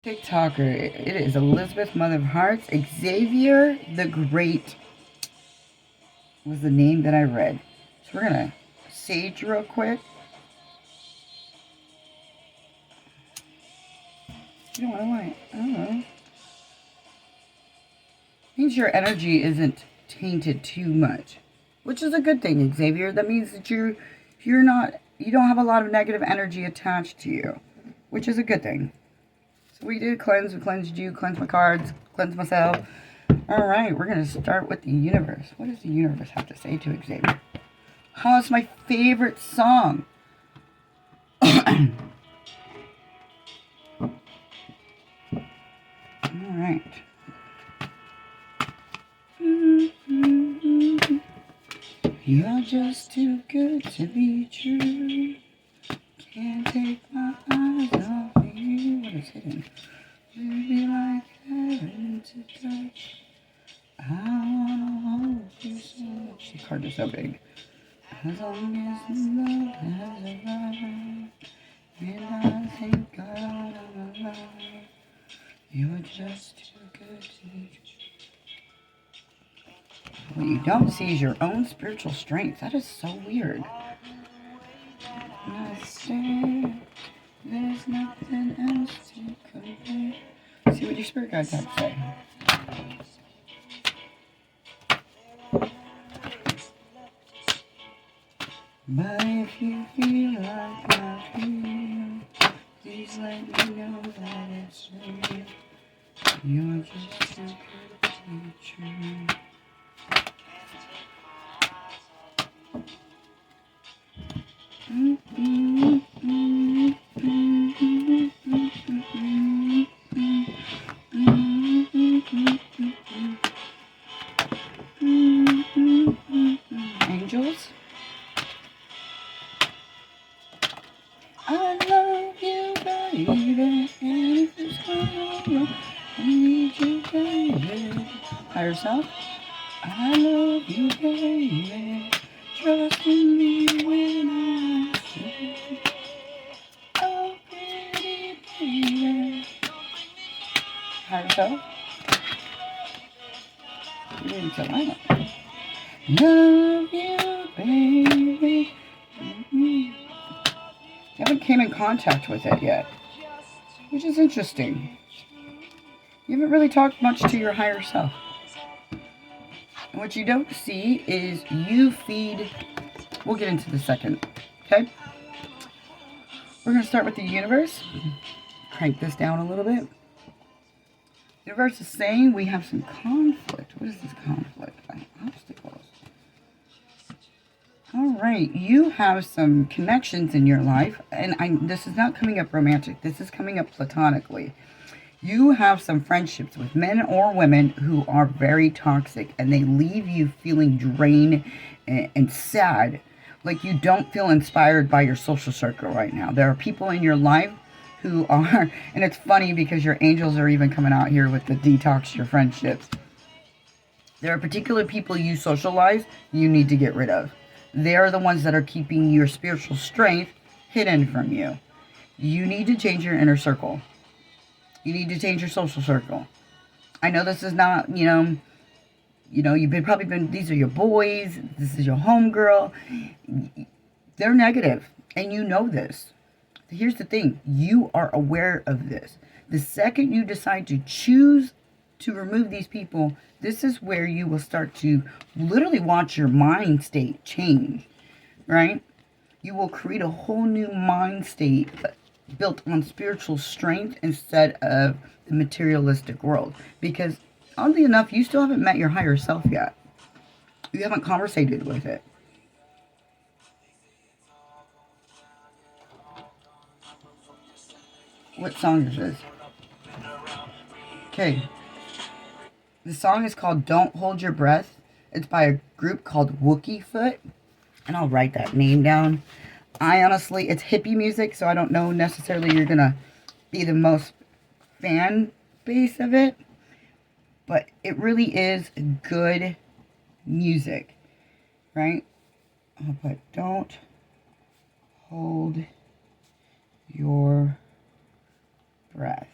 TikToker. It is Elizabeth, Mother of Hearts. Xavier the Great was the name that I read. So we're going to sage real quick. You know what I want? I don't know. Means your energy isn't tainted too much, which is a good thing, Xavier. That means that you don't have a lot of negative energy attached to you, which is a good thing. So we did cleanse. We cleansed you, cleansed my cards, cleansed myself. All right, we're going to start with the universe. What does the universe have to say to Xavier? Oh, it's my favorite song. All right. You're just too good to be true. Can't take my eyes off of you. What is hidden? You'd be like heaven to touch. I wanna hold you so much. The card is so big. As long as love has arrived, and I thank God I'm alive. You're just too good to be true. What you don't see is your own spiritual strength. That is so weird. I say there's nothing else to compare. See what your spirit guides have to say. But if you feel like I feel, please let me know that it's real. You're just too good to be true. Angels, I love you, baby, and if it's wrong, I need you, baby. Higher self, I love you, baby. Trust in me when I say, oh, pretty baby. Higher self, you didn't tell me. Love you, baby. You haven't came in contact with it yet, which is interesting. You haven't really talked much to your higher self. And what you don't see is you feed. We'll get into the second. Okay? We're going to start with the universe. Crank this down a little bit. The universe is saying we have some conflict. What is this conflict? Obstacles. All right. You have some connections in your life. And this is not coming up romantic. This is coming up platonically. You have some friendships with men or women who are very toxic, and they leave you feeling drained and sad, like you don't feel inspired by your social circle right now. There are people in your life who are, and it's funny because your angels are even coming out here with the detox your friendships. There are particular people you socialize you need to get rid of. They're the ones that are keeping your spiritual strength hidden from you. You need to change your inner circle. You need to change your social circle. I know this is not, you've probably been, these are your boys, this is your homegirl. They're negative, and you know this. Here's the thing. You are aware of this. The second you decide to choose to remove these people, this is where you will start to literally watch your mind state change, right? You will create a whole new mind state built on spiritual strength instead of the materialistic world. Because, oddly enough, you still haven't met your higher self yet. You haven't conversated with it. What song is this? Okay. The song is called Don't Hold Your Breath. It's by a group called Wookie Foot. And I'll write that name down. I honestly, it's hippie music, so I don't know necessarily you're going to be the most fan base of it. But it really is good music, right? But don't hold your breath.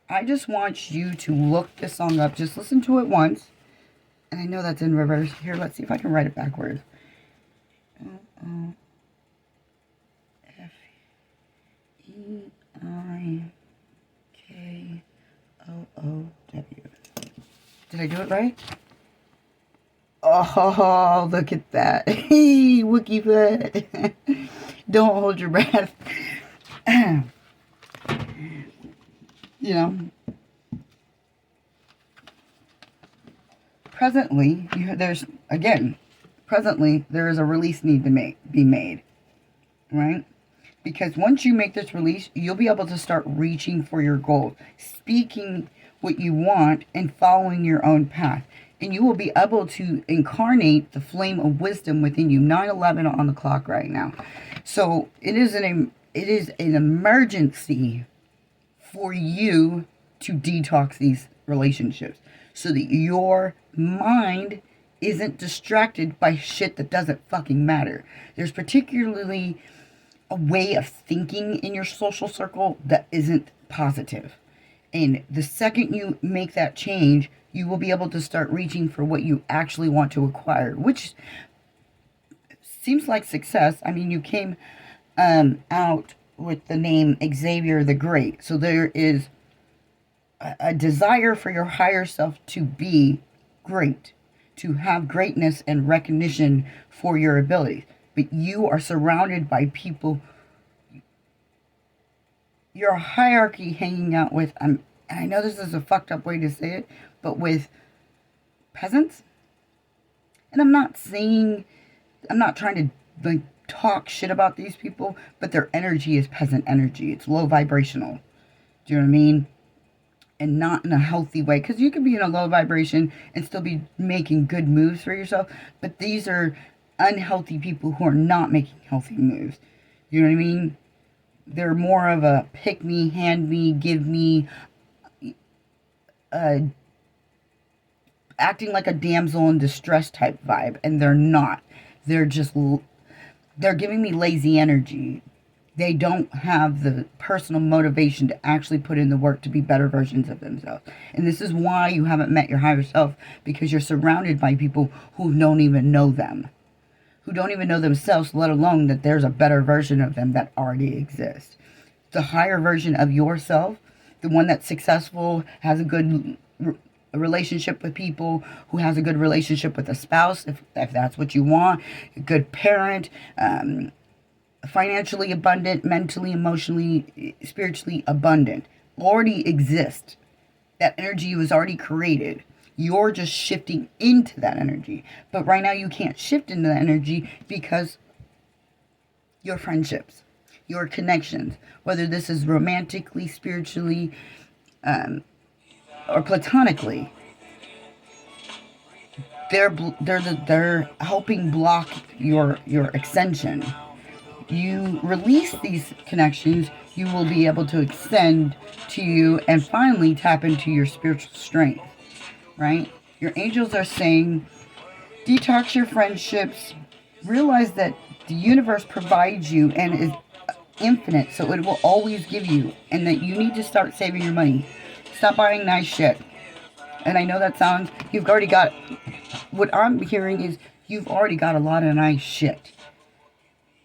I just want you to look this song up. Just listen to it once. And I know that's in reverse. Here, let's see if I can write it backwards. F-E-I-K-O-O-W. Did I do it right? Oh, look at that. Hey, Wookie foot. Don't hold your breath. You know, presently, there is a release need to be made, right? Because once you make this release, you'll be able to start reaching for your goals, speaking what you want, and following your own path. And you will be able to incarnate the flame of wisdom within you. 9:11 on the clock right now. So it is an emergency for you to detox these relationships so that your mind isn't distracted by shit that doesn't fucking matter. There's particularly a way of thinking in your social circle that isn't positive. And the second you make that change, you will be able to start reaching for what you actually want to acquire, which seems like success. I mean, you came out with the name Xavier the Great. So there is a desire for your higher self to be great, to have greatness and recognition for your abilities. But you are surrounded by people, your hierarchy hanging out with, I know this is a fucked up way to say it, but with peasants. And I'm not trying to like talk shit about these people, but their energy is peasant energy. It's low vibrational. Do you know what I mean? And not in a healthy way, because you could be in a low vibration and still be making good moves for yourself, but these are unhealthy people who are not making healthy moves. You know what I mean? They're more of a pick me, hand me, give me, acting like a damsel in distress type vibe, and they're not. They're giving me lazy energy. They don't have the personal motivation to actually put in the work to be better versions of themselves. And this is why you haven't met your higher self, because you're surrounded by people who don't even know them, who don't even know themselves, let alone that there's a better version of them that already exists. The higher version of yourself, the one that's successful, has a good relationship with people, who has a good relationship with a spouse, if that's what you want, a good parent, financially abundant, mentally, emotionally, spiritually abundant, already exist. That energy was already created. You're just shifting into that energy. But right now you can't shift into that energy because your friendships, your connections, whether this is romantically, spiritually, or platonically, they're helping block your ascension. You release these connections, you will be able to extend to you and finally tap into your spiritual strength, right? Your angels are saying, detox your friendships, realize that the universe provides you and is infinite, so it will always give you, and that you need to start saving your money. Stop buying nice shit. And I know that sounds, what I'm hearing is you've already got a lot of nice shit.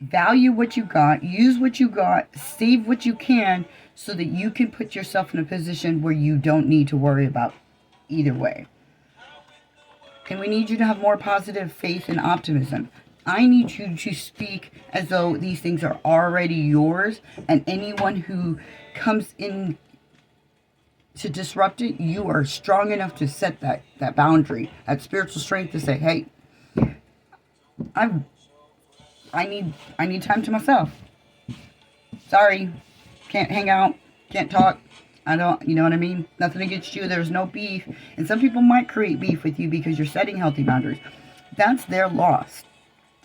Value what you got, use what you got, save what you can, so that you can put yourself in a position where you don't need to worry about either way. And we need you to have more positive faith and optimism. I need you to speak as though these things are already yours, and anyone who comes in to disrupt it, you are strong enough to set that boundary, that spiritual strength to say, hey, I need time to myself. Sorry, can't hang out, can't talk. I don't, you know what I mean? Nothing against you. There's no beef. And some people might create beef with you because you're setting healthy boundaries. That's their loss.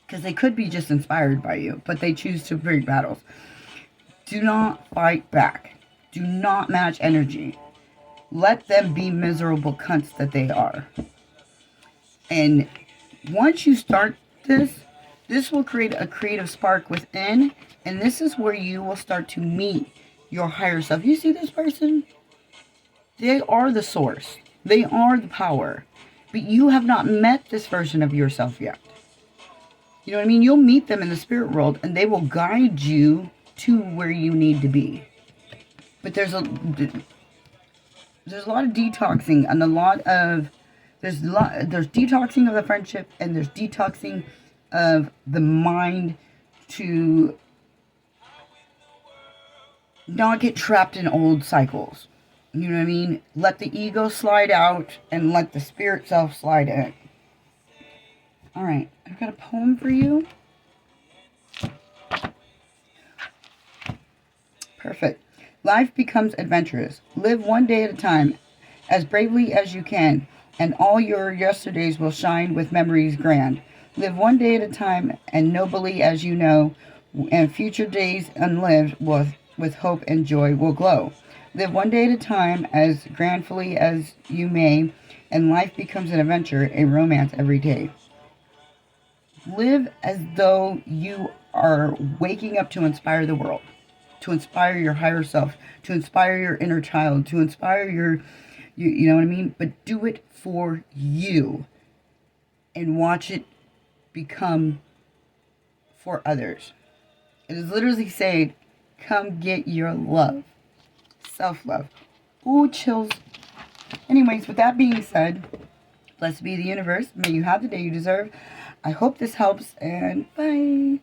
Because they could be just inspired by you, but they choose to break battles. Do not fight back. Do not match energy. Let them be miserable cunts that they are. And once you start this will create a creative spark within, and this is where you will start to meet your higher self. You see this person? They are the source. They are the power. But you have not met this version of yourself yet. You know what I mean? You'll meet them in the spirit world and they will guide you to where you need to be. But there's a lot of detoxing and there's detoxing of the friendship, and there's detoxing of the mind to not get trapped in old cycles. You know what I mean? Let the ego slide out and let the spirit self slide in. All right, I've got a poem for you. Perfect. Life becomes adventurous. Live one day at a time, as bravely as you can, and all your yesterdays will shine with memories grand. Live one day at a time, and nobly as you know, and future days unlived with hope and joy will glow. Live one day at a time, as grandly as you may, and life becomes an adventure, a romance every day. Live as though you are waking up to inspire the world, to inspire your higher self, to inspire your inner child, to inspire you know what I mean? But do it for you and watch it become for others. It is literally saying, come get your love. Self-love. Ooh, chills. Anyways, with that being said, blessed be the universe. May you have the day you deserve. I hope this helps, and bye.